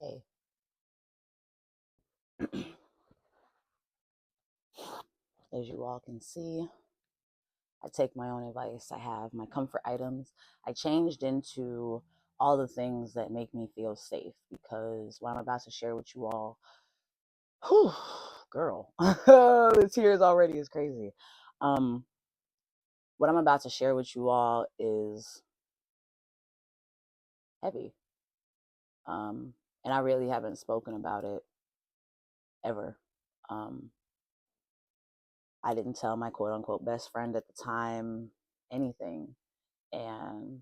Hey, as you all can see, I take my own advice. I have my comfort items. I changed into all the things that make me feel safe because what I'm about to share with you all, whew, girl, the tears already is crazy. Um, what I'm about to share with you all is heavy. Um, and I really haven't spoken about it ever. Um, I didn't tell my quote unquote best friend at the time anything. And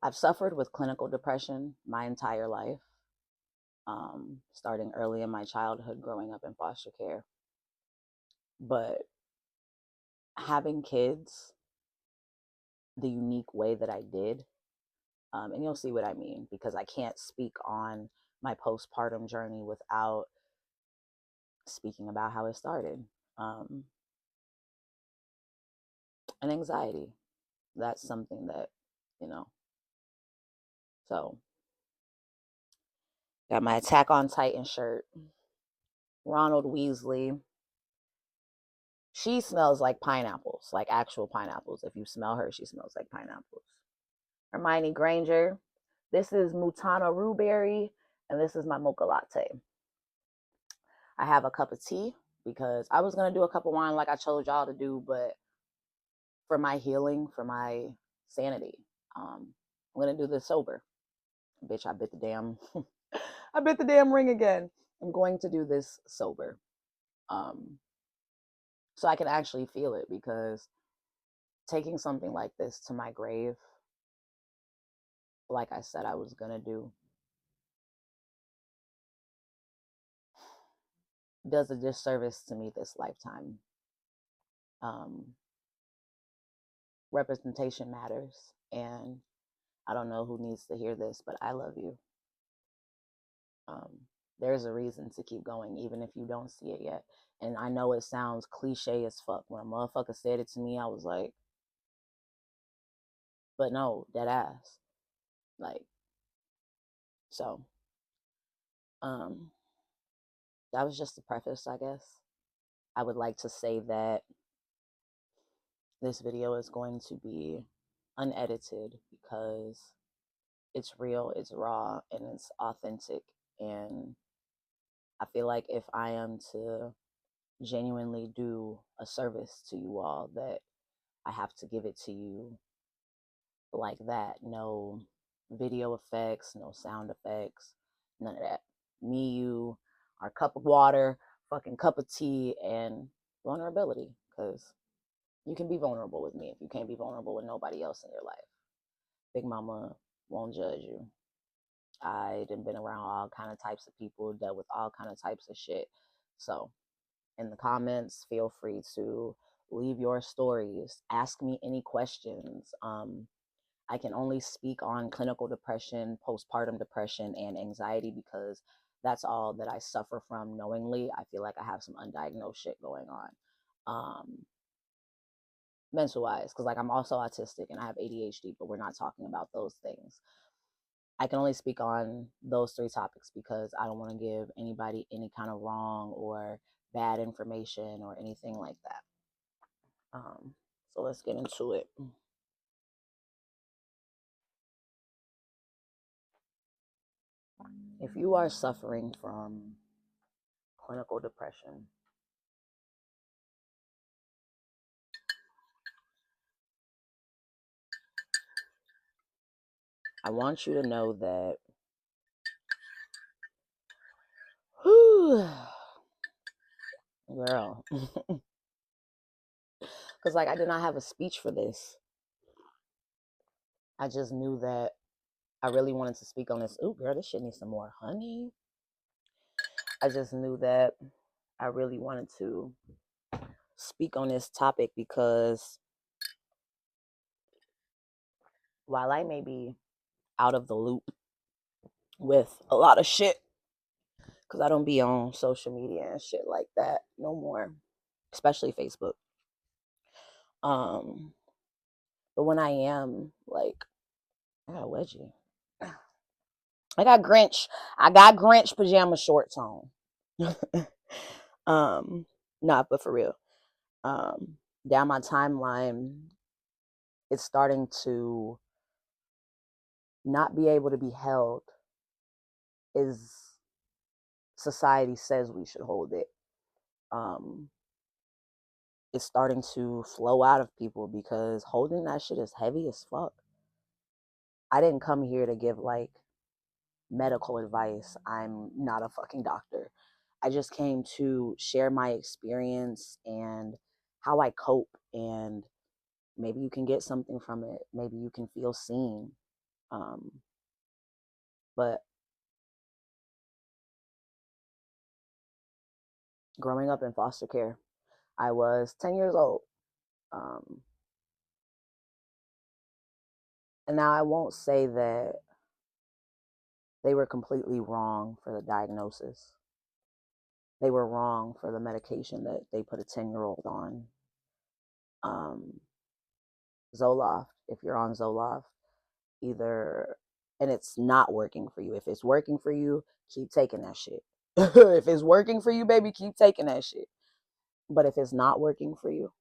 I've suffered with clinical depression my entire life, starting early in my childhood, growing up in foster care. But having kids the unique way that I did, and you'll see what I mean because I can't speak on my postpartum journey without speaking about how it started. Um, and anxiety, that's something that, you know, so got my Attack on Titan shirt, Ronald Weasley. She smells like pineapples, like actual pineapples. If you smell her, she smells like pineapples. Hermione Granger. This is Mutana Rhueberry, and this is my mocha latte. I have a cup of tea because I was going to do a cup of wine like I told y'all to do, but for my healing, for my sanity, I'm going to do this sober. Bitch, I bit the damn, I bit the damn ring again. I'm going to do this sober. Um, so I can actually feel it because taking something like this to my grave, like I said I was gonna do, does a disservice to me this lifetime. Um, representation matters, and I don't know who needs to hear this, but I love you. Um, there's a reason to keep going, even if you don't see it yet. And I know it sounds cliche as fuck. When a motherfucker said it to me, I was like, but no, dead ass. Like, so, um, that was just the preface, I guess. I would like to say that this video is going to be unedited because it's real, it's raw, and it's authentic. And I feel like if I am to genuinely do a service to you all, that I have to give it to you like that. No video effects, no sound effects, none of that. Me, you, our cup of water, fucking cup of tea, and vulnerability. Because you can be vulnerable with me if you can't be vulnerable with nobody else in your life. Big Mama won't judge you. I done been around all kind of types of people, dealt with all kind of types of shit. So in the comments, feel free to leave your stories. Ask me any questions. I can only speak on clinical depression, postpartum depression, and anxiety because that's all that I suffer from knowingly. I feel like I have some undiagnosed shit going on. Mental wise, because like I'm also autistic and I have ADHD, but we're not talking about those things. I can only speak on those three topics because I don't want to give anybody any kind of wrong or bad information or anything like that. So let's get into it. If you are suffering from clinical depression, I want you to know that, whew, girl, because like I did not have a speech for this. I just knew that I really wanted to speak on this. Ooh, girl, this shit needs some more honey. I just knew that I really wanted to speak on this topic because while I may be out of the loop with a lot of shit, because I don't be on social media and shit like that no more, especially Facebook. Um, but when I am, like, I got a wedgie. I got Grinch. I got Grinch pajama shorts on. um, Not, but for real. Um, Down my timeline, it's starting to not be able to be held as society says we should hold it. Um, it's starting to flow out of people because holding that shit is heavy as fuck. I didn't come here to give like medical advice. I'm not a fucking doctor. I just came to share my experience and how I cope, and maybe you can get something from it. Maybe you can feel seen. Um, but growing up in foster care, I was 10 years old. Um, and now I won't say that they were completely wrong for the diagnosis. They were wrong for the medication that they put a 10-year-old on. Um, Zoloft, if you're on Zoloft, either, and it's not working for you. If it's working for you, keep taking that shit. If it's working for you, baby, keep taking that shit. But if it's not working for you,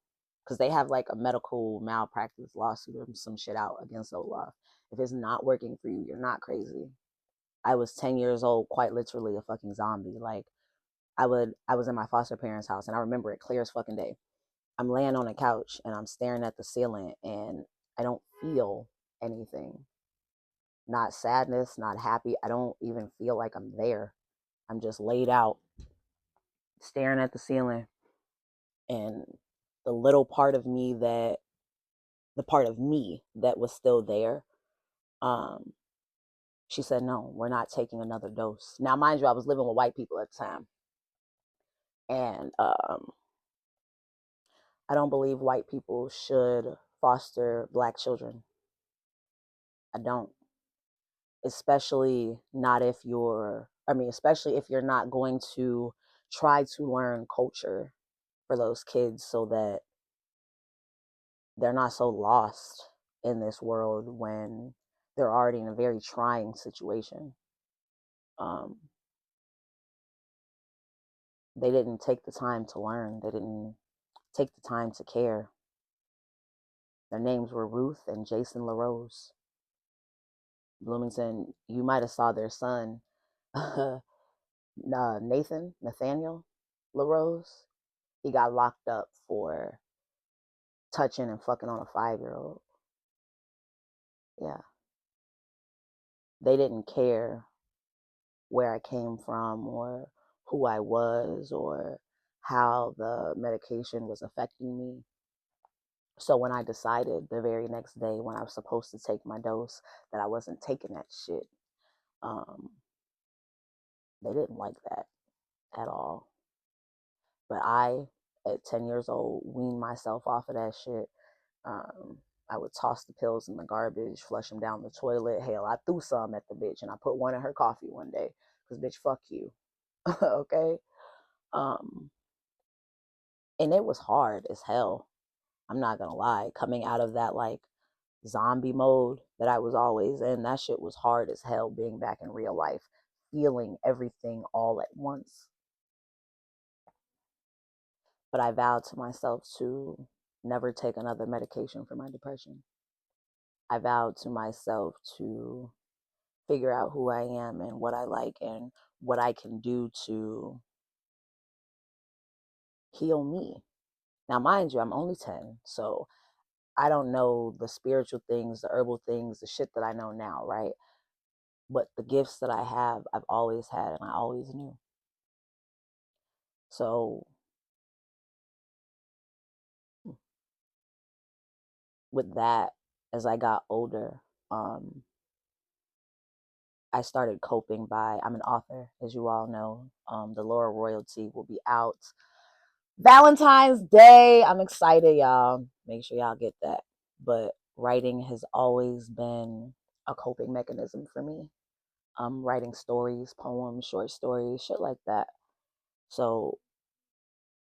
because they have like a medical malpractice lawsuit or some shit out against Zoloft. If it's not working for you, you're not crazy. I was 10 years old, quite literally a fucking zombie. Like I was in my foster parents' house, and I remember it clear as fucking day. I'm laying on a couch and I'm staring at the ceiling, and I don't feel anything. Not sadness, not happy. I don't even feel like I'm there. I'm just laid out, staring at the ceiling. And the little part of me that, the part of me that was still there, um, she said, no, we're not taking another dose. Now, mind you, I was living with white people at the time. And I don't believe white people should foster black children. I don't. Especially not if you're, I mean, especially if you're not going to try to learn culture for those kids so that they're not so lost in this world when they're already in a very trying situation. Um, they didn't take the time to learn. They didn't take the time to care. Their names were Ruth and Jason LaRose. Bloomington, you might have saw their son, Nathaniel LaRose. He got locked up for touching and fucking on a 5-year-old. Yeah. They didn't care where I came from or who I was or how the medication was affecting me. So when I decided the very next day when I was supposed to take my dose that I wasn't taking that shit, um, they didn't like that at all. But I, at 10 years old, weaned myself off of that shit. Um, I would toss the pills in the garbage, flush them down the toilet. Hell, I threw some at the bitch and I put one in her coffee one day. Because, bitch, fuck you. Okay? Um, and it was hard as hell. I'm not gonna lie. Coming out of that, like, zombie mode that I was always in, that shit was hard as hell being back in real life, feeling everything all at once. But I vowed to myself to never take another medication for my depression. I vowed to myself to figure out who I am and what I like and what I can do to heal me. Now, mind you, I'm only 10, so I don't know the spiritual things, the herbal things, the shit that I know now, right? But the gifts that I have, I've always had and I always knew. So, with that, as I got older, I started coping by, I'm an author, as you all know. The Laura Royalty will be out Valentine's Day. I'm excited, y'all. Make sure y'all get that. But writing has always been a coping mechanism for me. Writing stories, poems, short stories, shit like that. So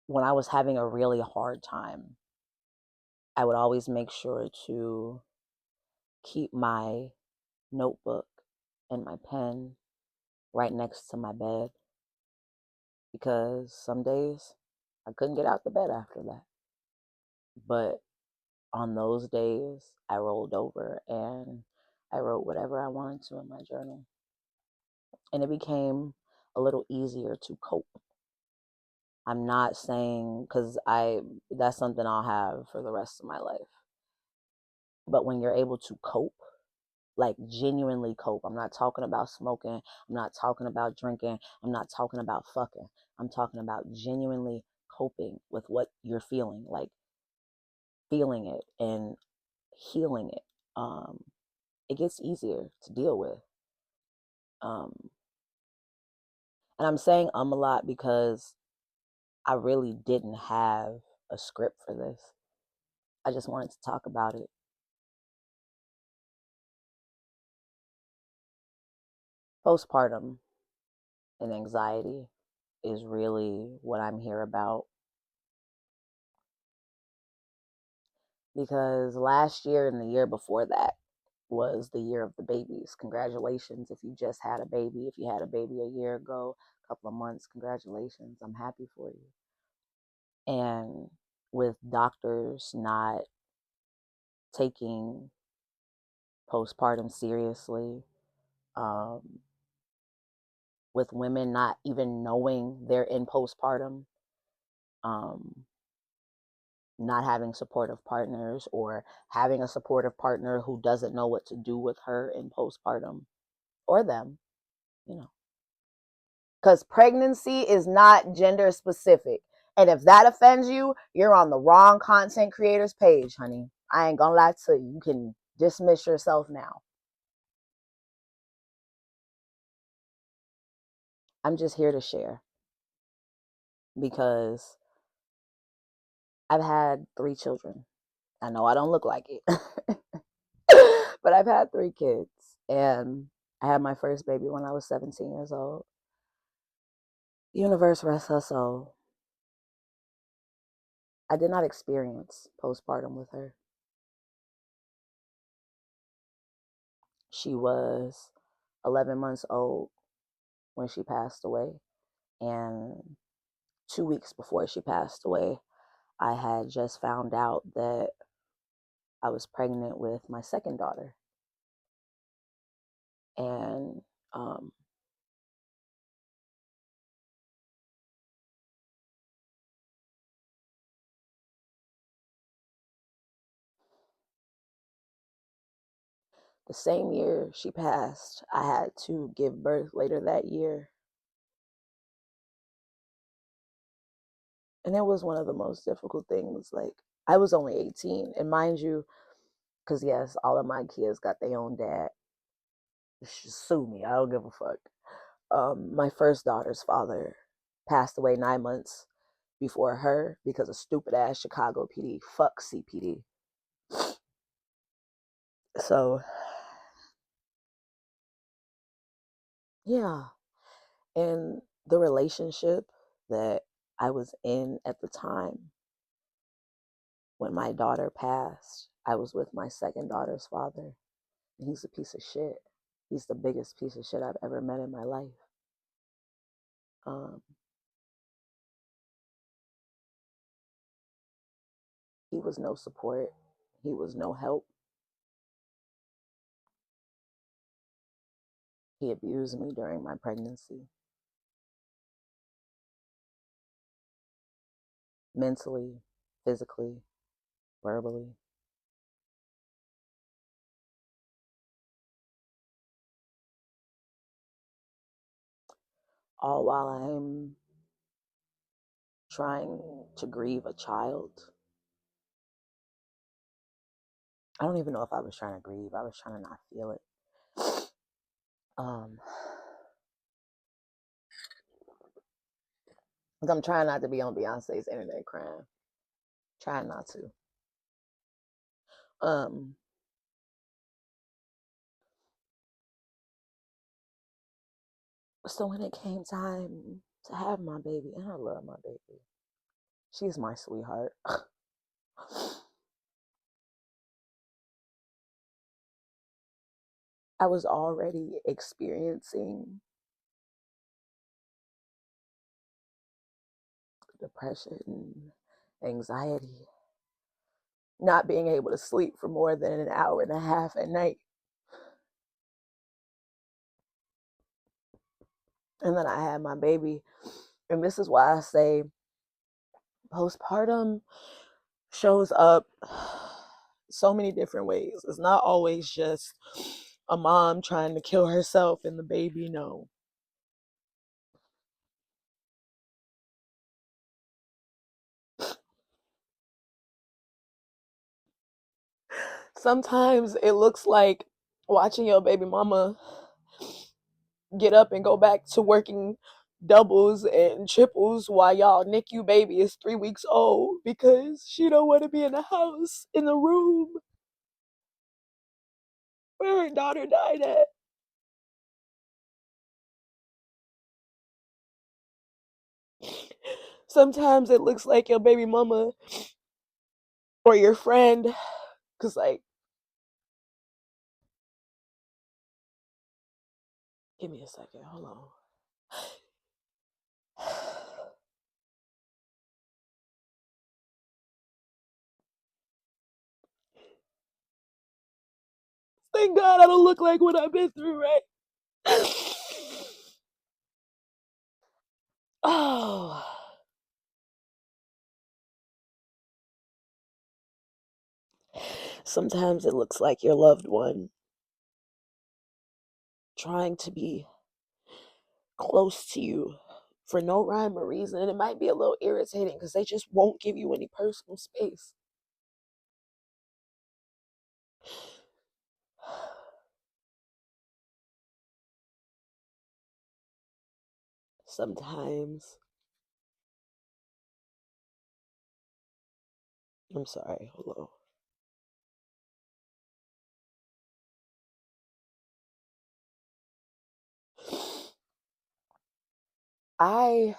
when I was having a really hard time, I would always make sure to keep my notebook and my pen right next to my bed because some days I couldn't get out the bed after that. But on those days, I rolled over and I wrote whatever I wanted to in my journal. And it became a little easier to cope. I'm not saying because that's something I'll have for the rest of my life. But when you're able to cope, like genuinely cope, I'm not talking about smoking, I'm not talking about drinking, I'm not talking about fucking. I'm talking about genuinely coping with what you're feeling, like feeling it and healing it. It gets easier to deal with. Um, and I'm saying a lot because I really didn't have a script for this. I just wanted to talk about it. Postpartum and anxiety is really what I'm here about because last year and the year before that was the year of the babies. Congratulations if you just had a baby. If you had a baby a year ago, a couple of months, congratulations. I'm happy for you. And with doctors not taking postpartum seriously, um, with women not even knowing they're in postpartum, um, not having supportive partners or having a supportive partner who doesn't know what to do with her in postpartum or them, you know. Because pregnancy is not gender specific. And if that offends you, you're on the wrong content creators page, honey. I ain't gonna lie to you. You can dismiss yourself now. I'm just here to share because I've had 3 children. I know I don't look like it, but I've had 3 kids. And I had my first baby when I was 17 years old. Universe rest her soul. I did not experience postpartum with her. She was 11 months old when she passed away. And 2 weeks before she passed away, I had just found out that I was pregnant with my second daughter. And the same year she passed, I had to give birth later that year. And it was one of the most difficult things. Like, I was only 18. And mind you, because yes, all of my kids got their own dad. Sue me. I don't give a fuck. My first daughter's father passed away 9 months before her because of stupid ass Chicago PD. Fuck CPD. So, yeah. And the relationship that I was in at the time when my daughter passed, I was with my second daughter's father. And he's a piece of shit. He's the biggest piece of shit I've ever met in my life. Um, he was no support. He was no help. He abused me during my pregnancy, mentally, physically, verbally. All while I'm trying to grieve a child. I don't even know if I was trying to grieve. I was trying to not feel it. Um, because I'm trying not to be on Beyonce's internet crying. Trying not to. Um, so when it came time to have my baby, and I love my baby, she's my sweetheart. I was already experiencing depression, anxiety, not being able to sleep for more than an hour and a half at night. And then I had my baby. And this is why I say postpartum shows up so many different ways. It's not always just a mom trying to kill herself and the baby. No. Sometimes it looks like watching your baby mama get up and go back to working doubles and triples while y'all NICU baby is 3 weeks old because she don't want to be in the house in the room where her daughter died at. Sometimes it looks like your baby mama or your friend, because, like, give me a second, hold on. Thank God I don't look like what I've been through, right? Oh, sometimes it looks like your loved one trying to be close to you for no rhyme or reason. And it might be a little irritating because they just won't give you any personal space. Sometimes, I'm sorry, hold on. I,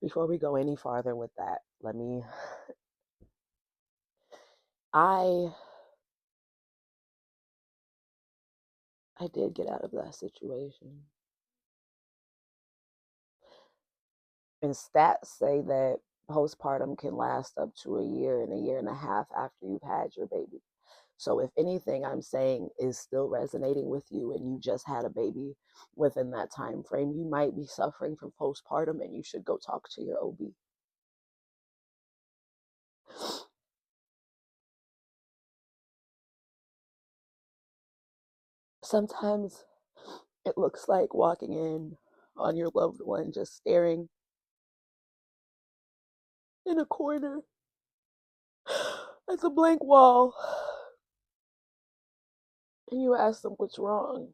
before we go any farther with that, I, I did get out of that situation. And stats say that postpartum can last up to a year and a year and a half after you've had your baby. So if anything I'm saying is still resonating with you and you just had a baby within that time frame, you might be suffering from postpartum and you should go talk to your OB. Sometimes it looks like walking in on your loved one just staring in a corner at the blank wall, and you ask them what's wrong.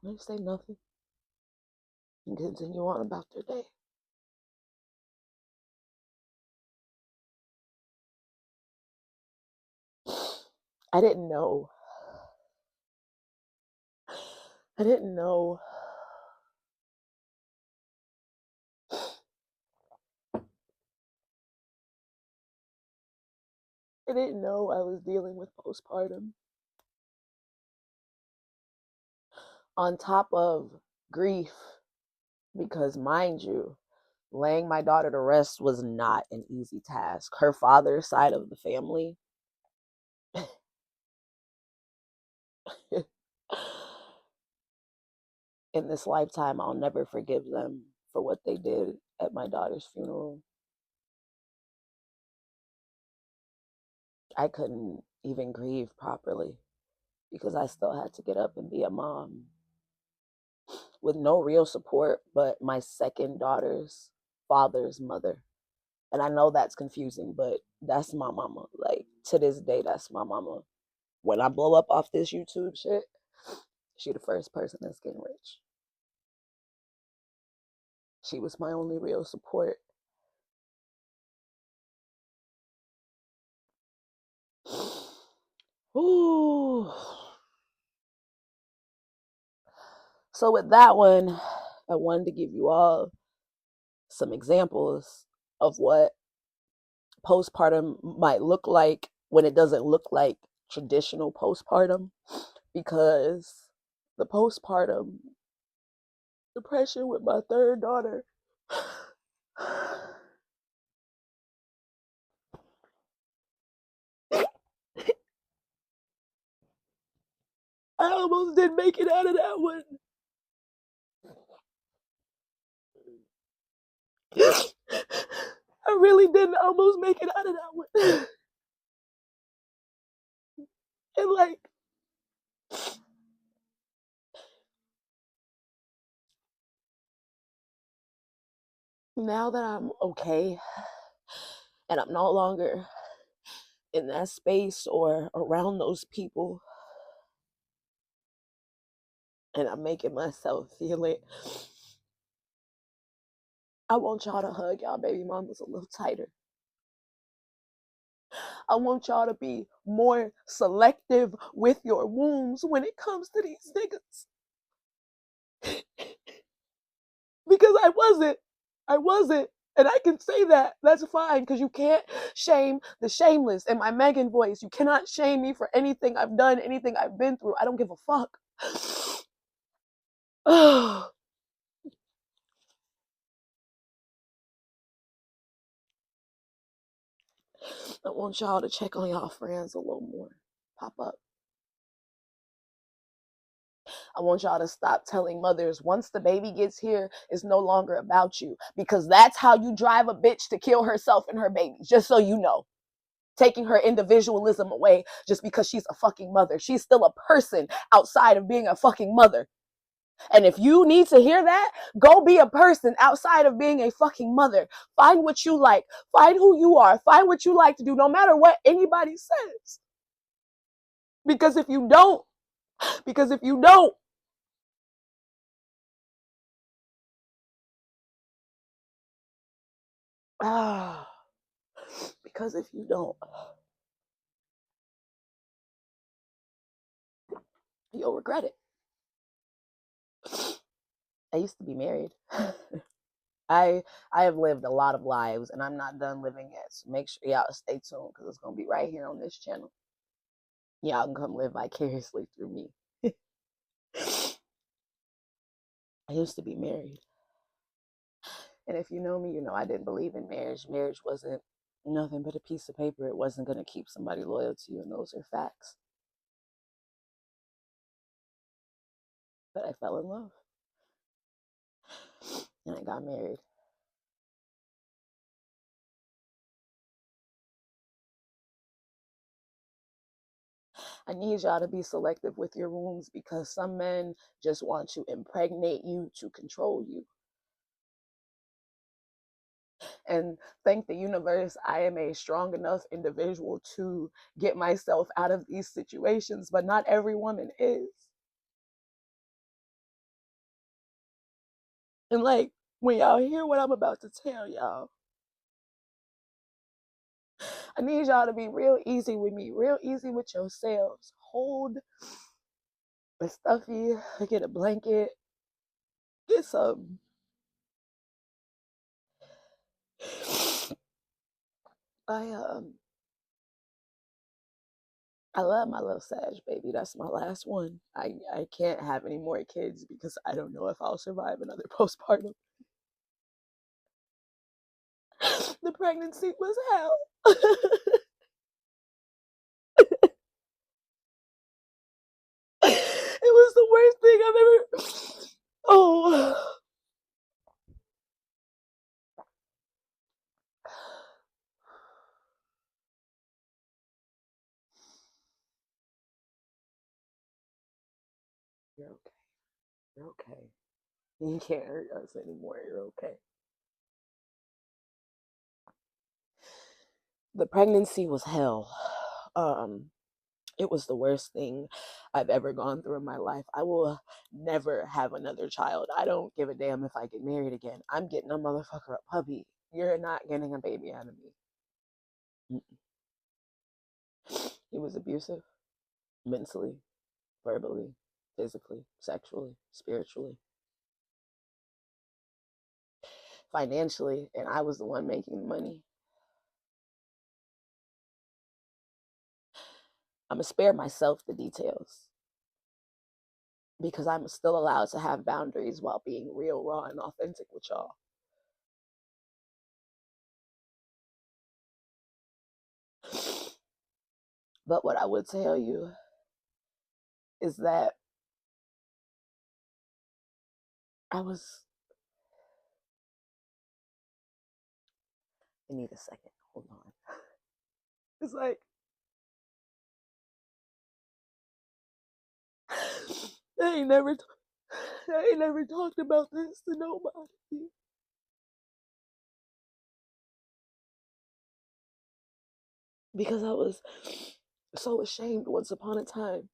They say nothing and continue on about their day. I didn't know. I didn't know. I didn't know I was dealing with postpartum. On top of grief, because mind you, laying my daughter to rest was not an easy task. Her father's side of the family, in this lifetime, I'll never forgive them for what they did at my daughter's funeral. I couldn't even grieve properly because I still had to get up and be a mom with no real support but my second daughter's father's mother. And I know that's confusing, but that's my mama. Like, to this day, that's my mama. When I blow up off this YouTube shit, she the first person that's getting rich. She was my only real support. Ooh. So with that one, I wanted to give you all some examples of what postpartum might look like when it doesn't look like traditional postpartum. because the postpartum depression with my third daughter, I almost didn't make it out of that one. I really didn't almost make it out of that one. And like, now that I'm okay and I'm no longer in that space or around those people, and I'm making myself feel it, I want y'all to hug y'all baby mamas a little tighter. I want y'all to be more selective with your wounds when it comes to these niggas. Because I wasn't. I wasn't. And I can say that. That's fine, because you can't shame the shameless. In my Megan voice, you cannot shame me for anything I've done, anything I've been through. I don't give a fuck. I want y'all to check on y'all friends a little more. Pop up. I want y'all to stop telling mothers once the baby gets here, it's no longer about you. Because that's how you drive a bitch to kill herself and her babies, just so you know. Taking her individualism away just because she's a fucking mother. She's still a person outside of being a fucking mother. And if you need to hear that, go be a person outside of being a fucking mother. Find what you like. Find who you are. Find what you like to do, no matter what anybody says. Because if you don't, ah, because if you don't, you'll regret it. I used to be married. I have lived a lot of lives, and I'm not done living yet. So make sure y'all stay tuned, because it's gonna be right here on this channel. Y'all can come live vicariously through me. I used to be married, and if you know me, you know I didn't believe in marriage. Marriage wasn't nothing but a piece of paper. It wasn't gonna keep somebody loyal to you, and those are facts. But I fell in love, and I got married. I need y'all to be selective with your wounds, because some men just want to impregnate you to control you. And thank the universe, I am a strong enough individual to get myself out of these situations, but not every woman is. And like, when y'all hear what I'm about to tell y'all, I need y'all to be real easy with me, real easy with yourselves. Hold a stuffy, get a blanket, get some. I I love my little Sag baby. That's my last one. I can't have any more kids because I don't know if I'll survive another postpartum. The pregnancy was hell. It was the worst thing I've ever. Oh, you're okay. You're okay. You can't hurt us anymore. You're okay. The pregnancy was hell. Um, it was the worst thing I've ever gone through in my life. I will never have another child. I don't give a damn if I get married again. I'm getting a motherfucker a puppy. You're not getting a baby out of me. He was abusive, mentally, verbally, physically, sexually, spiritually, financially, and I was the one making the money. I'm gonna spare myself the details. because I'm still allowed to have boundaries while being real, raw, and authentic with y'all. But what I would tell you is that I need a second. Hold on. It's like, I ain't never, I ain't never talked about this to nobody. Because I was so ashamed once upon a time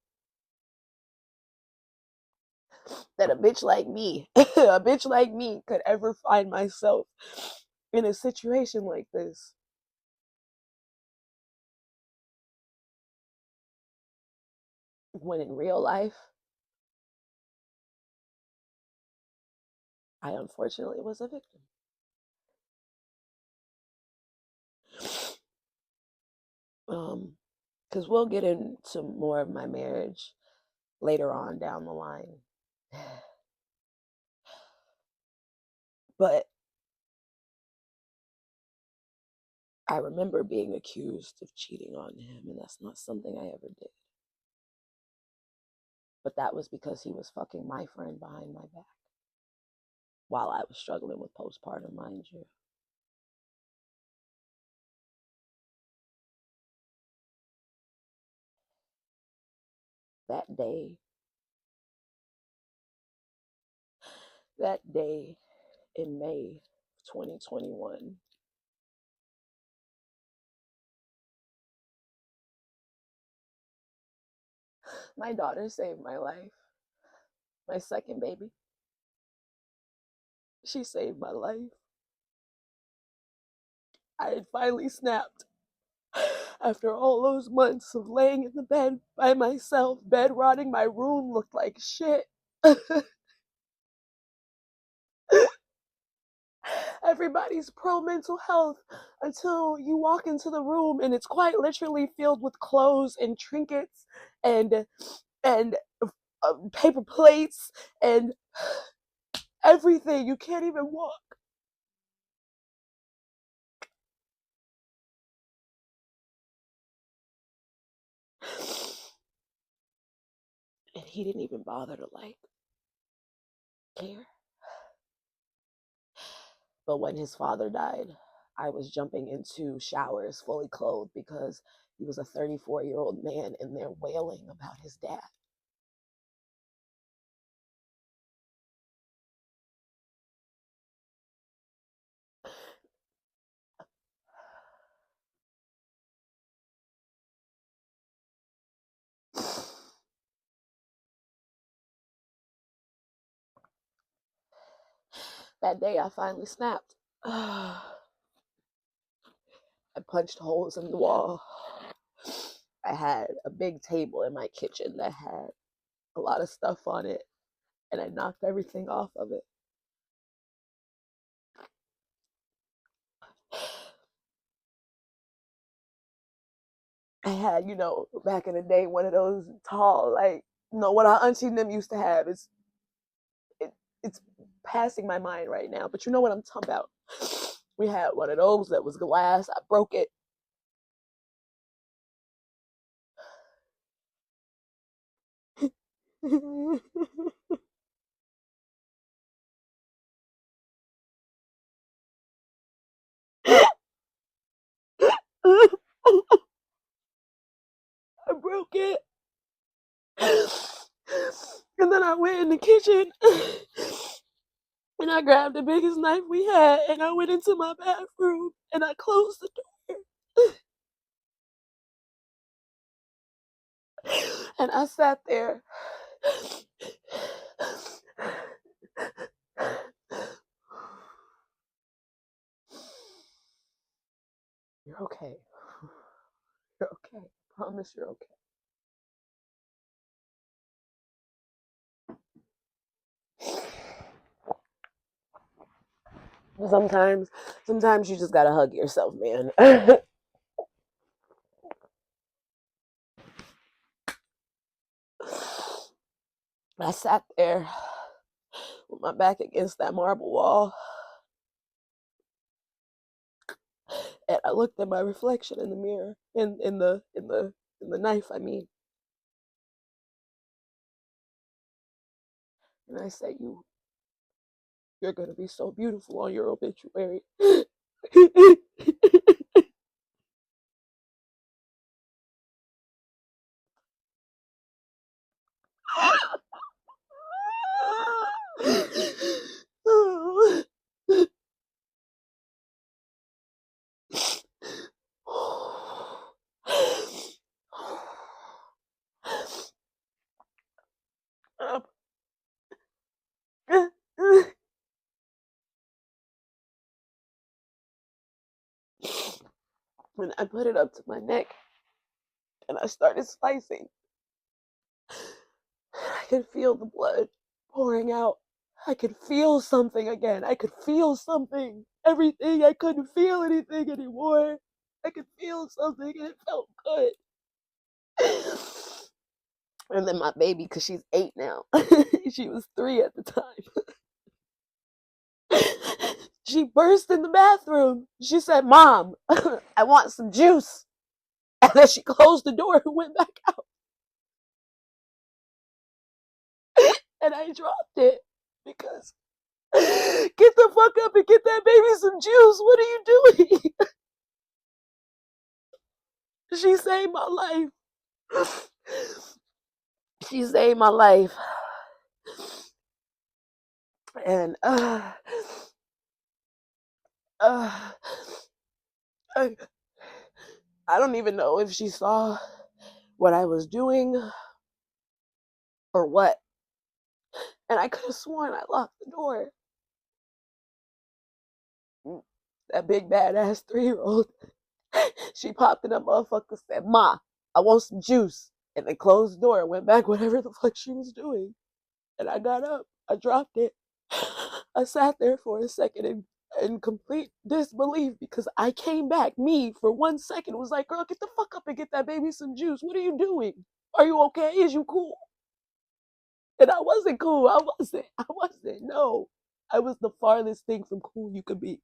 that a bitch like me, a bitch like me could ever find myself in a situation like this. When in real life, I unfortunately was a victim. Because we'll get into more of my marriage later on down the line. But I remember being accused of cheating on him, and that's not something I ever did. But that was because he was fucking my friend behind my back while I was struggling with postpartum, mind you. That day, that day in May 2021, my daughter saved my life. My second baby, she saved my life. I had finally snapped after all those months of laying in the bed by myself, bed rotting. My room looked like shit. Everybody's pro mental health until you walk into the room and it's quite literally filled with clothes and trinkets and paper plates and everything. You can't even walk. And he didn't even bother to care. But when his father died, I was jumping into showers fully clothed because he was a 34-year-old man and they're wailing about his dad. That day I finally snapped. I punched holes in the wall. I had a big table in my kitchen that had a lot of stuff on it, and I knocked everything off of it. I had, back in the day, one of those tall, like, what our auntie and them used to have. It, it's passing my mind right now, but you know what I'm talking about. We had one of those that was glass. I broke it. I broke it. And then I went in the kitchen and I grabbed the biggest knife we had and I went into my bathroom and I closed the door. And I sat there. You're okay. You're okay. I promise you're okay. Sometimes you just gotta hug yourself, man. I sat there with my back against that marble wall, and I looked at my reflection in the mirror, in the knife, I mean, and I said, you're gonna be so beautiful on your obituary. When I put it up to my neck and I started slicing, I could feel the blood pouring out. I could feel something again. I could feel something. Everything. I couldn't feel anything anymore. I could feel something and it felt good. And then my baby, because she's 8 now, she was 3 at the time. She burst in the bathroom. She said, "Mom, I want some juice." And then she closed the door and went back out. And I dropped it because get the fuck up and get that baby some juice. What are you doing? She saved my life. She saved my life. And uh, I, I don't even know if she saw what I was doing or what. And I could have sworn I locked the door. That big badass 3-year-old, she popped in that motherfucker, said, "Ma, I want some juice." And then closed the door and went back whatever the fuck she was doing. And I got up. I dropped it. I sat there for a second in complete disbelief because I came back. Me, for 1 second, was like, "Girl, get the fuck up and get that baby some juice. What are you doing? Are you okay? Is you cool?" And I wasn't cool. I wasn't. I wasn't. No. I was the farthest thing from cool you could be.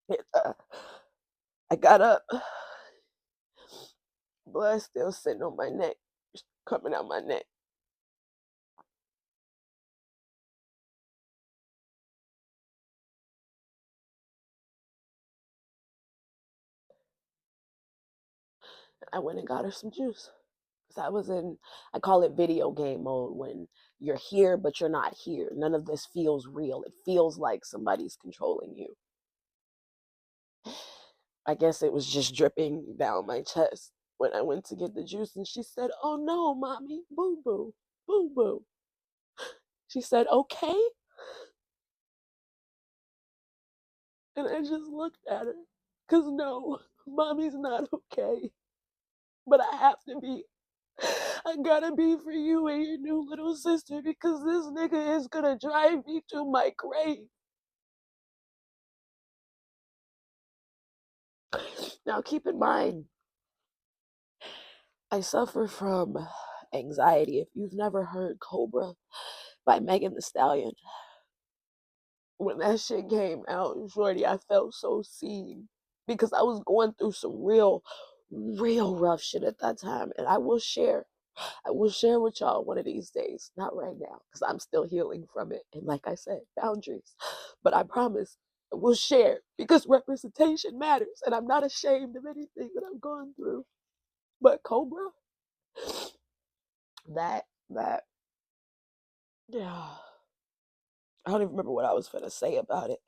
And, I got up. Blood still sitting on my neck, coming out my neck. I went and got her some juice. Because I was in, I call it video game mode, when you're here, but you're not here. None of this feels real. It feels like somebody's controlling you. I guess it was just dripping down my chest when I went to get the juice. And she said, "Oh no, mommy, boo boo, boo boo." She said, "Okay." And I just looked at her. Because no, mommy's not okay. But I have to be. I gotta be for you and your new little sister, because this nigga is gonna drive me to my grave. Now, keep in mind, I suffer from anxiety. If you've never heard Cobra by Megan Thee Stallion, when that shit came out, shorty, I felt so seen because I was going through some real rough shit at that time. And I will share with y'all one of these days. Not right now, because I'm still healing from it. And like I said, boundaries. But I promise I will share, because representation matters. And I'm not ashamed of anything that I've gone through. But Cobra, that, yeah. I don't even remember what I was gonna say about it.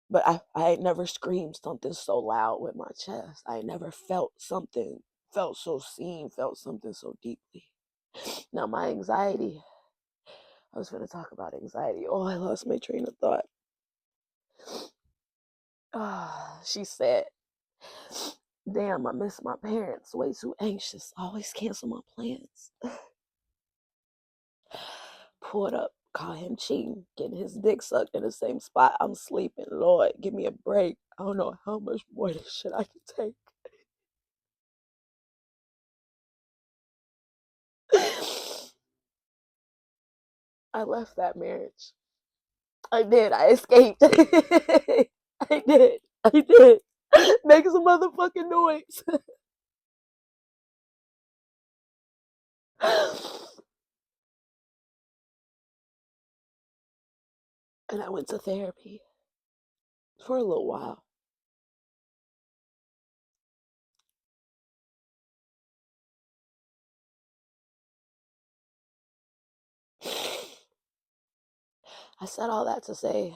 But I had never screamed something so loud with my chest. I had never felt so seen, felt something so deeply. Now, my anxiety, I was going to talk about anxiety. Oh, I lost my train of thought. She said, "Damn, I miss my parents. Way too anxious. Always cancel my plans." Pulled up, caught him cheating, getting his dick sucked in the same spot I'm sleeping. Lord, give me a break. I don't know how much more of this shit I can take. I left that marriage. I did. I escaped. I did. I did. Make some motherfucking noise. And I went to therapy for a little while. I said all that to say,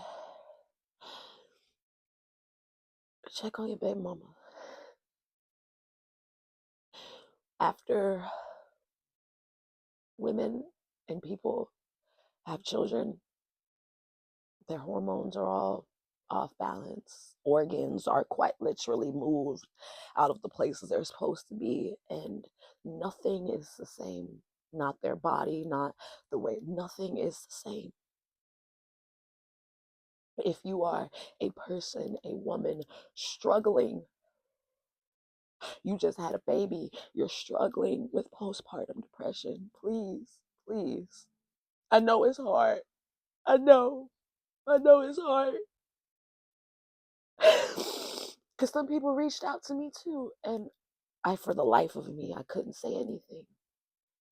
check on your baby mama. After women and people have children, their hormones are all off balance. Organs are quite literally moved out of the places they're supposed to be, and nothing is the same. Not their body, not the way, nothing is the same. If you are a person, a woman struggling, you just had a baby, you're struggling with postpartum depression, please, please. I know it's hard. I know. I know it's hard. Because some people reached out to me too, and for the life of me, I couldn't say anything.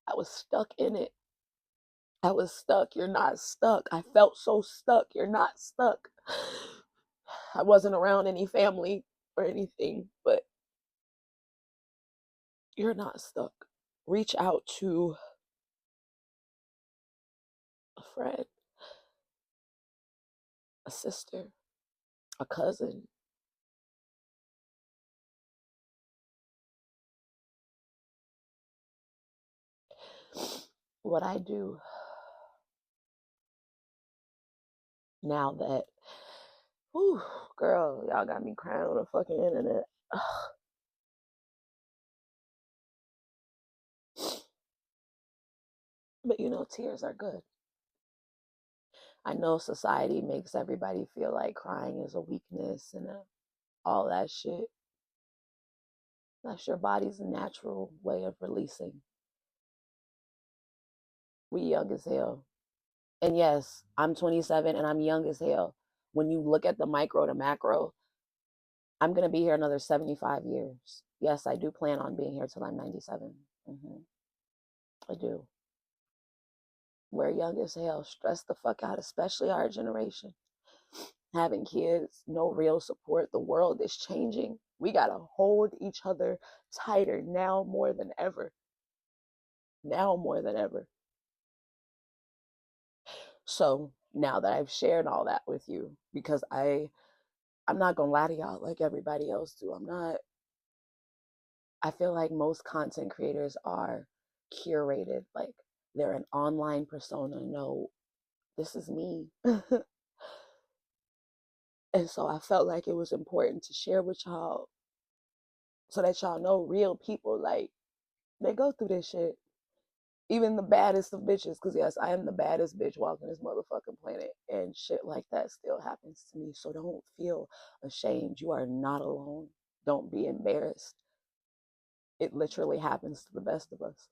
I was stuck in it. I was stuck. You're not stuck. I felt so stuck. You're not stuck. I wasn't around any family or anything, but you're not stuck. Reach out to a friend, a sister, a cousin. What I do now that, whew, girl, y'all got me crying on the fucking internet. But tears are good. I know society makes everybody feel like crying is a weakness and all that shit. That's your body's natural way of releasing. We young as hell. And yes, I'm 27 and I'm young as hell. When you look at the micro to macro, I'm going to be here another 75 years. Yes, I do plan on being here till I'm 97. I do. We're young as hell. Stress the fuck out, especially our generation. Having kids, no real support. The world is changing. We got to hold each other tighter now more than ever. Now more than ever. So now that I've shared all that with you, because I'm not gonna lie to y'all like everybody else do. I feel like most content creators are curated, like they're an online persona. No, this is me. And so I felt like it was important to share with y'all so that y'all know real people, like, they go through this shit. Even the baddest of bitches, because yes, I am the baddest bitch walking this motherfucking planet, and shit like that still happens to me. So don't feel ashamed. You are not alone. Don't be embarrassed. It literally happens to the best of us.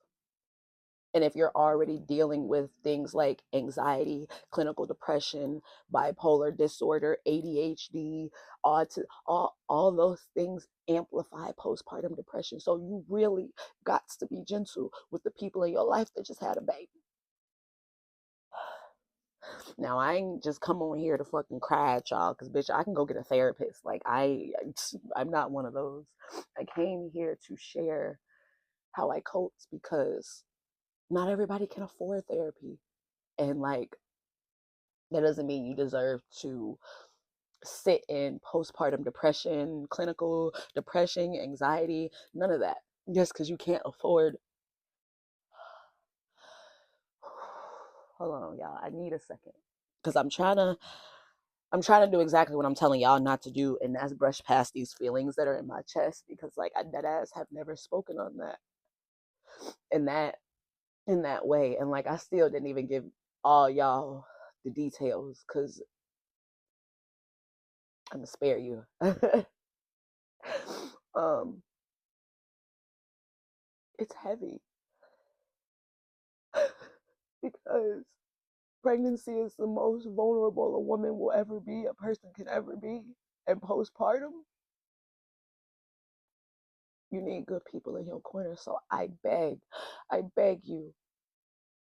And if you're already dealing with things like anxiety, clinical depression, bipolar disorder, ADHD, all those things amplify postpartum depression. So you really got to be gentle with the people in your life that just had a baby. Now, I ain't just come on here to fucking cry at y'all, because bitch, I can go get a therapist. Like, I'm not one of those. I came here to share how I coped, because not everybody can afford therapy. And like, that doesn't mean you deserve to sit in postpartum depression, clinical depression, anxiety, none of that. Just because you can't afford. Hold on, y'all. I need a second. Because I'm trying to do exactly what I'm telling y'all not to do, and that's brush past these feelings that are in my chest, because like I dead ass have never spoken on that in that in that way. And like I still didn't even give all y'all the details, because I'm gonna spare you. um it's heavy because pregnancy is the most vulnerable a woman will ever be, a person can ever be. And postpartum, you need good people in your corner. So I beg you,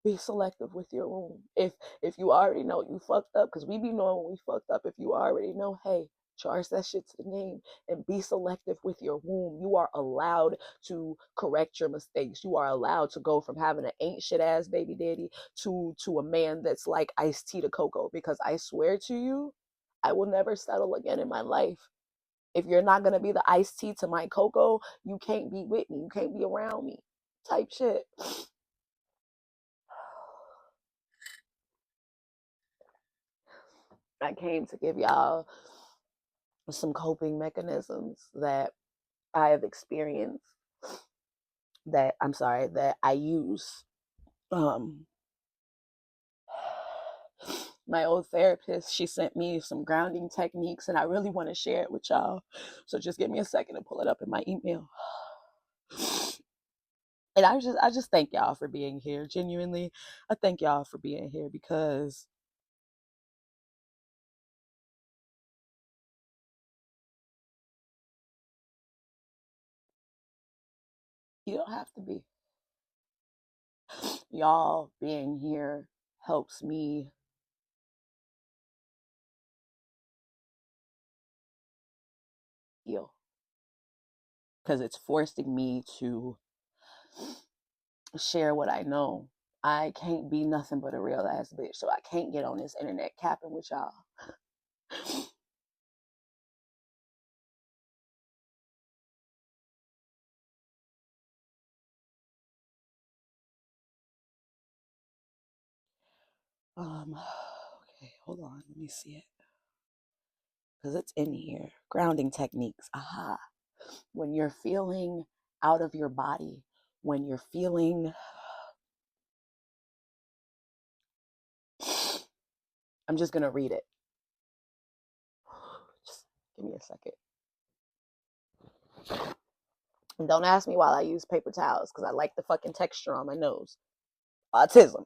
be selective with your womb. If you already know you fucked up, because we be knowing when we fucked up. If you already know, hey, charge that shit to the game and be selective with your womb. You are allowed to correct your mistakes. You are allowed to go from having an ain't shit ass baby daddy to a man that's like iced tea to cocoa. Because I swear to you, I will never settle again in my life. If you're not gonna be the iced tea to my cocoa, you can't be with me. You can't be around me. Type shit. I came to give y'all some coping mechanisms that I have experienced, that I use. Um, my old therapist, she sent me some grounding techniques, and I really want to share it with y'all. So just give me a second to pull it up in my email. And I just thank y'all for being here. Genuinely, I thank y'all for being here because you don't have to be. Y'all being here helps me heal because it's forcing me to share what I know. I can't be nothing but a real ass bitch, so I can't get on this internet capping with y'all. Okay, hold on, let me see it. Because it's in here. Grounding techniques. Aha. When you're feeling out of your body, when you're feeling, I'm just gonna read it. Just give me a second. And don't ask me why I use paper towels, because I like the fucking texture on my nose. Autism.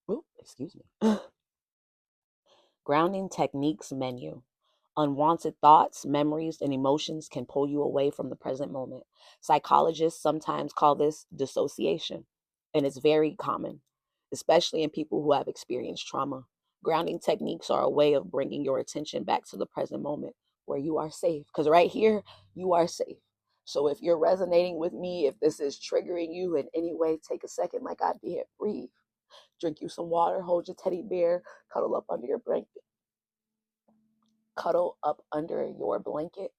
Ooh, excuse me. Grounding techniques menu. Unwanted thoughts, memories, and emotions can pull you away from the present moment. Psychologists sometimes call this dissociation, and it's very common, especially in people who have experienced trauma. Grounding techniques are a way of bringing your attention back to the present moment where you are safe. Because right here, you are safe. So if you're resonating with me, if this is triggering you in any way, take a second like I did. Breathe. Drink you some water, hold your teddy bear, cuddle up under your blanket, cuddle up under your blanket,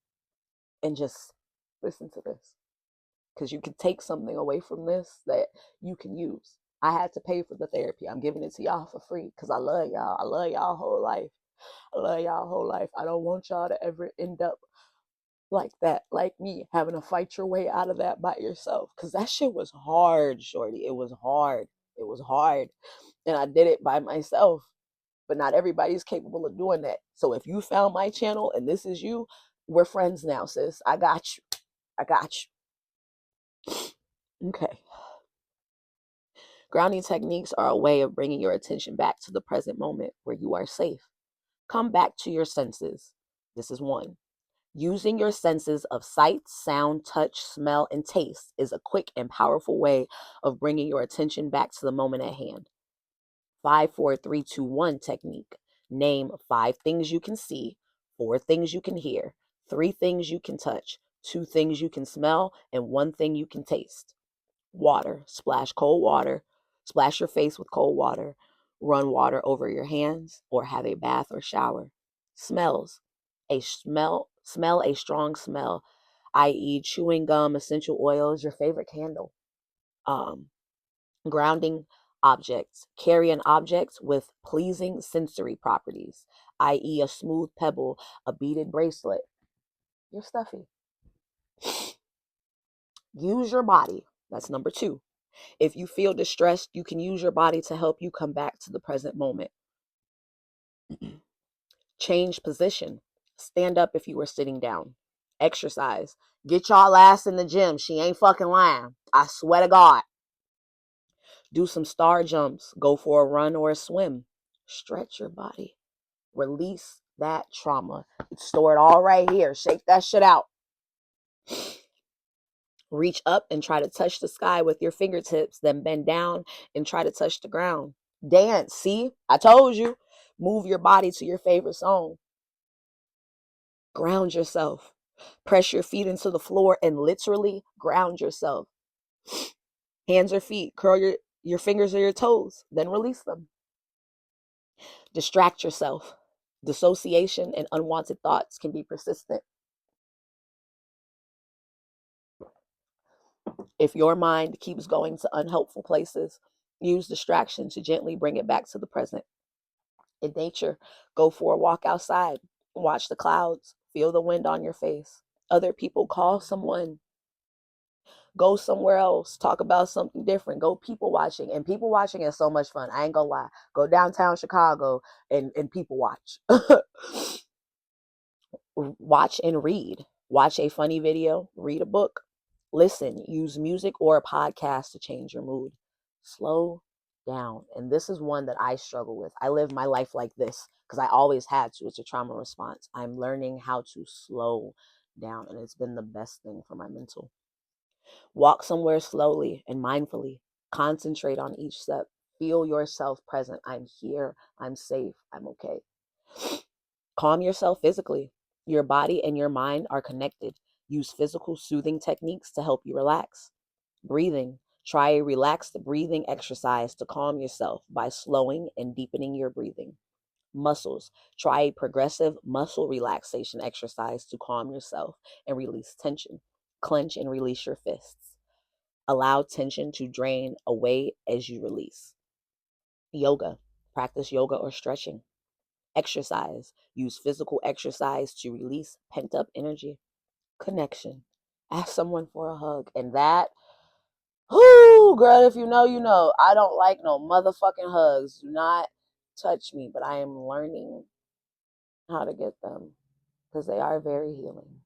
and just listen to this. Because you can take something away from this that you can use. I had to pay for the therapy. I'm giving it to y'all for free because I love y'all. I love y'all whole life. I love y'all whole life. I don't want y'all to ever end up like that, like me, having to fight your way out of that by yourself. Because that shit was hard, shorty. It was hard. It was hard. And I did it by myself. But not everybody's capable of doing that. So if you found my channel and this is you, we're friends now, sis. I got you. I got you. Okay. Grounding techniques are a way of bringing your attention back to the present moment where you are safe. Come back to your senses. This is one. Using your senses of sight, sound, touch, smell, and taste is a quick and powerful way of bringing your attention back to the moment at hand. 5, 4, 3, 2, 1 technique. Name 5 things you can see, 4 things you can hear, 3 things you can touch, 2 things you can smell, and 1 thing you can taste. Water. Splash cold water. Splash your face with cold water. Run water over your hands or have a bath or shower. Smells. Smell a strong smell, i.e. chewing gum, essential oils, your favorite candle. Um, Grounding objects. Carry an object with pleasing sensory properties, i.e. a smooth pebble, a beaded bracelet. You're stuffy. Use your body. That's number 2. If you feel distressed, you can use your body to help you come back to the present moment. Change position. Stand up if you were sitting down. Exercise. Get y'all ass in the gym. She ain't fucking lying. I swear to God. Do some star jumps. Go for a run or a swim. Stretch your body. Release that trauma. Store it all right here. Shake that shit out. Reach up and try to touch the sky with your fingertips, then bend down and try to touch the ground. Dance. See, I told you. Move your body to your favorite song. Ground yourself. Press your feet into the floor and literally ground yourself. Hands or feet, curl your fingers or your toes, then release them. Distract yourself. Dissociation and unwanted thoughts can be persistent. If your mind keeps going to unhelpful places, use distraction to gently bring it back to the present. In nature, go for a walk outside, watch the clouds, feel the wind on your face. Other people, call someone, go somewhere else, talk about something different, go people watching. And people watching is so much fun. I ain't gonna lie. Go downtown Chicago and people watch. Watch and read. Watch a funny video, read a book, listen, use music or a podcast to change your mood. Slow down. And this is one that I struggle with. I live my life like this because I always had to. It's a trauma response. I'm learning how to slow down, and it's been the best thing for my mental. Walk somewhere slowly and mindfully. Concentrate on each step. Feel yourself present. I'm here. I'm safe. I'm okay. Calm yourself physically. Your body and your mind are connected. Use physical soothing techniques to help you relax. Breathing. Try a relaxed breathing exercise to calm yourself by slowing and deepening your breathing. Muscles. Try a progressive muscle relaxation exercise to calm yourself and release tension. Clench and release your fists. Allow tension to drain away as you release. Yoga. Practice yoga or stretching. Exercise. Use physical exercise to release pent up energy. Connection. Ask someone for a hug. And that, whoo, girl, if you know, you know. I don't like no motherfucking hugs. Do not touch me, but I am learning how to get them because they are very healing.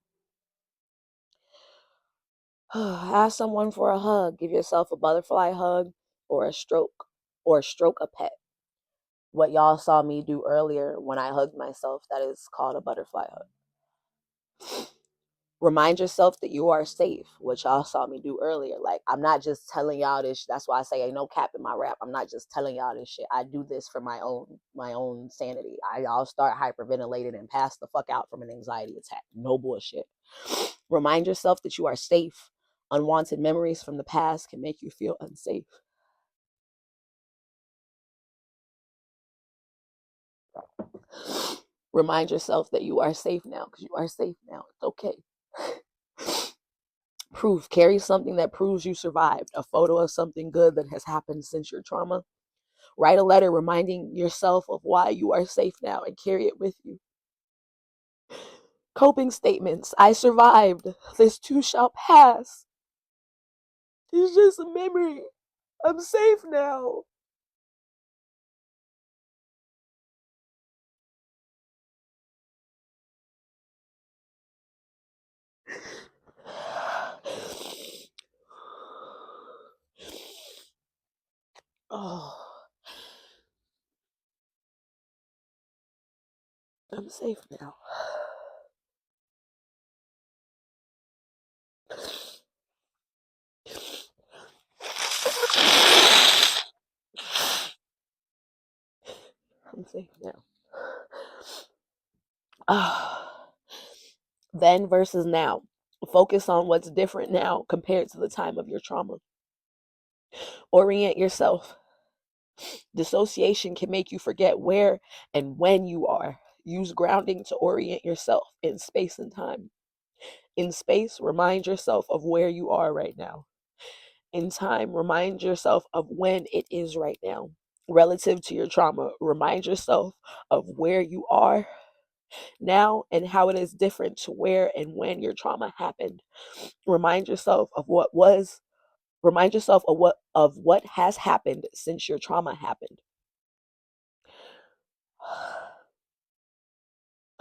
Ask someone for a hug. Give yourself a butterfly hug or a stroke a pet. What y'all saw me do earlier when I hugged myself, that is called a butterfly hug. Remind yourself that you are safe, which y'all saw me do earlier. Like, I'm not just telling y'all this. That's why I say ain't no cap in my rap. I'm not just telling y'all this shit. I do this for my own sanity. I'll start hyperventilating and pass the fuck out from an anxiety attack. No bullshit. Remind yourself that you are safe. Unwanted memories from the past can make you feel unsafe. Remind yourself that you are safe now because you are safe now. It's okay. Proof. Carry something that proves you survived. A photo of something good that has happened since your trauma. Write a letter reminding yourself of why you are safe now and carry it with you. Coping statements. I survived. This too shall pass. It's just a memory. I'm safe now. Oh, I'm safe now. I'm safe now. Then versus now. Focus on what's different now compared to the time of your trauma. Orient yourself. Dissociation can make you forget where and when you are. Use grounding to orient yourself in space and time. In space, remind yourself of where you are right now. In time, remind yourself of when it is right now. Relative to your trauma, remind yourself of where you are now and how it is different to where and when your trauma happened. Remind yourself of what was, remind yourself of what has happened since your trauma happened.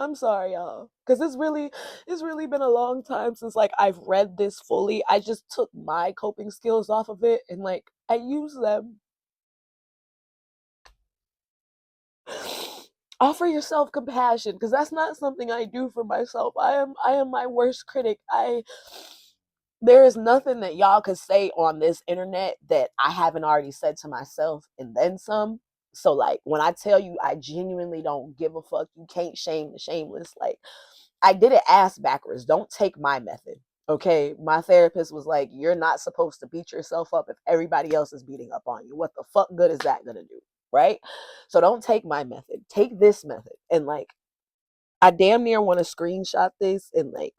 I'm sorry, y'all, because it's really been a long time since like I've read this fully. I just took my coping skills off of it and like I use them. Offer yourself compassion, because that's not something I do for myself. I am my worst critic. I There is nothing that y'all could say on this internet that I haven't already said to myself and then some. So like when I tell you I genuinely don't give a fuck, you can't shame the shameless. Like I did it ass backwards. Don't take my method. Okay. My therapist was like, you're not supposed to beat yourself up if everybody else is beating up on you. What the fuck good is that gonna do? Right? So don't take my method. Take this method. And like I damn near want to screenshot this and like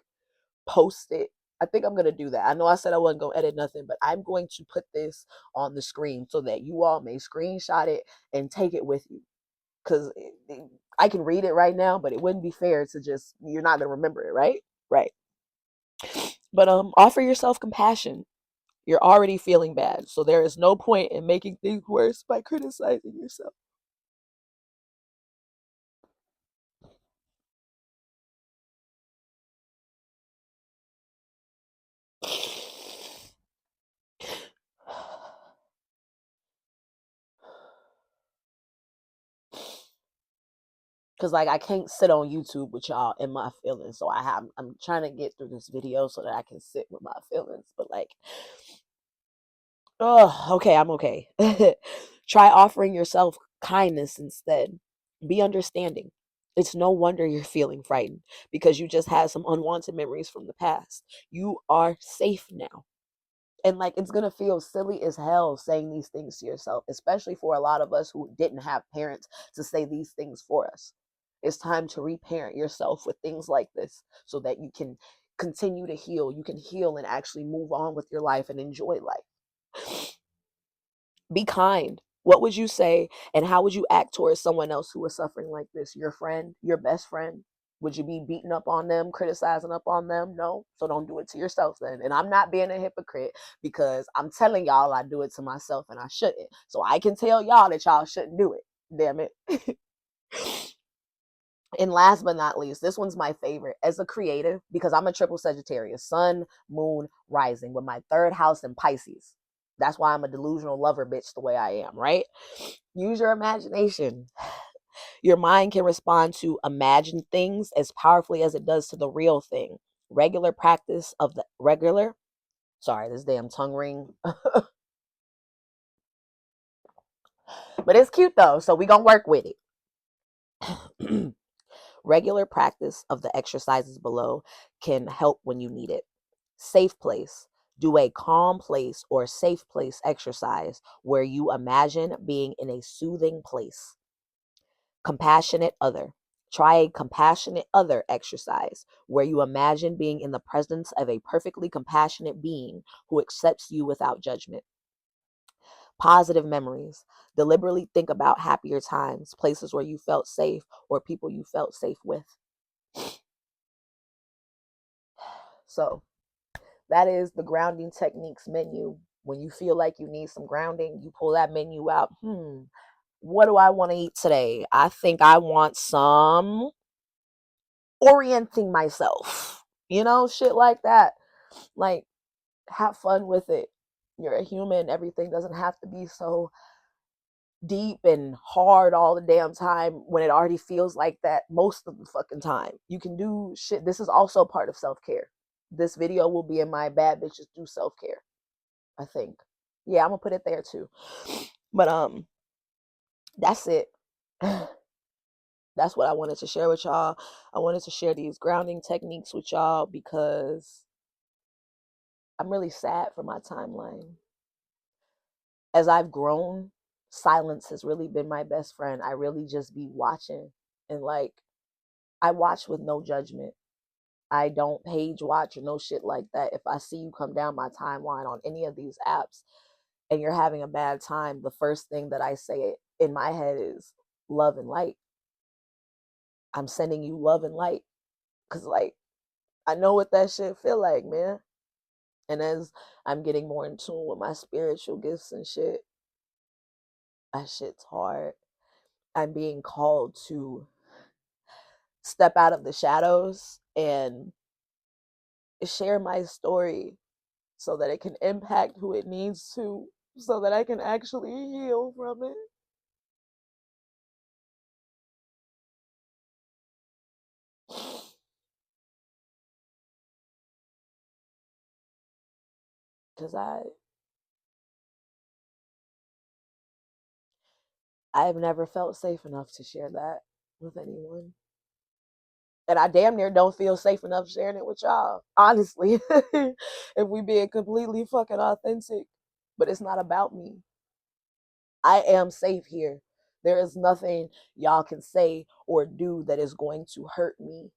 post it. I think I'm gonna do that. I know I said I wasn't gonna edit nothing, but I'm going to put this on the screen so that you all may screenshot it and take it with you. Because I can read it right now, but it wouldn't be fair to just, you're not gonna remember it, right? Right. But offer yourself compassion. You're already feeling bad, so there is no point in making things worse by criticizing yourself. Cause like I can't sit on YouTube with y'all in my feelings, so I'm trying to get through this video so that I can sit with my feelings. But like, oh, okay, I'm okay. Try offering yourself kindness instead. Be understanding. It's no wonder you're feeling frightened because you just had some unwanted memories from the past. You are safe now. And like it's gonna feel silly as hell saying these things to yourself, especially for a lot of us who didn't have parents to say these things for us. It's time to reparent yourself with things like this so that you can continue to heal. You can heal and actually move on with your life and enjoy life. Be kind. What would you say and how would you act towards someone else who is suffering like this? Your friend, your best friend? Would you be beating up on them, criticizing up on them? No. So don't do it to yourself then. And I'm not being a hypocrite because I'm telling y'all I do it to myself and I shouldn't. So I can tell y'all that y'all shouldn't do it. Damn it. And last but not least, this one's my favorite as a creative because I'm a triple Sagittarius, sun, moon, rising, with my third house in Pisces. That's why I'm a delusional lover bitch the way I am, right? Use your imagination. Your mind can respond to imagined things as powerfully as it does to the real thing. Regular practice of the regular, sorry, this damn tongue ring. But it's cute though, so we gonna work with it. Regular practice of the exercises below can help when you need it. Safe place. Do a calm place or safe place exercise where you imagine being in a soothing place. Compassionate other. Try a compassionate other exercise where you imagine being in the presence of a perfectly compassionate being who accepts you without judgment. Positive memories. Deliberately think about happier times, places where you felt safe, or people you felt safe with. So, that is the grounding techniques menu. When you feel like you need some grounding, you pull that menu out. What do I want to eat today? I think I want some orienting myself. Shit like that. Like, have fun with it. You're a human. Everything doesn't have to be so deep and hard all the damn time when it already feels like that most of the fucking time. You can do shit. This is also part of self care. This video will be in my bad bitches do self care, I think. Yeah, I'm gonna put it there too. But that's it. That's what I wanted to share with y'all. I wanted to share these grounding techniques with y'all because I'm really sad for my timeline. As I've grown, silence has really been my best friend. I really just be watching and like I watch with no judgment. I don't page watch or no shit like that. If I see you come down my timeline on any of these apps and you're having a bad time, the first thing that I say in my head is love and light. I'm sending you love and light. Cause like I know what that shit feel like, man. And as I'm getting more in tune with my spiritual gifts and shit, that shit's hard. I'm being called to step out of the shadows and share my story so that it can impact who it needs to, so that I can actually heal from it. Because I've never felt safe enough to share that with anyone. And I damn near don't feel safe enough sharing it with y'all, honestly. If we being completely fucking authentic. But it's not about me. I am safe here. There is nothing y'all can say or do that is going to hurt me.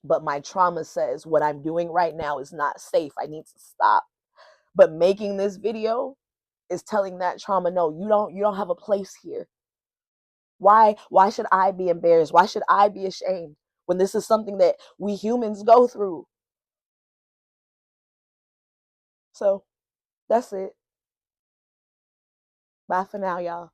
But my trauma says what I'm doing right now is not safe. I need to stop. But making this video is telling that trauma, no, you don't have a place here. Why should I be embarrassed? Why should I be ashamed when this is something that we humans go through? So that's it. Bye for now, y'all.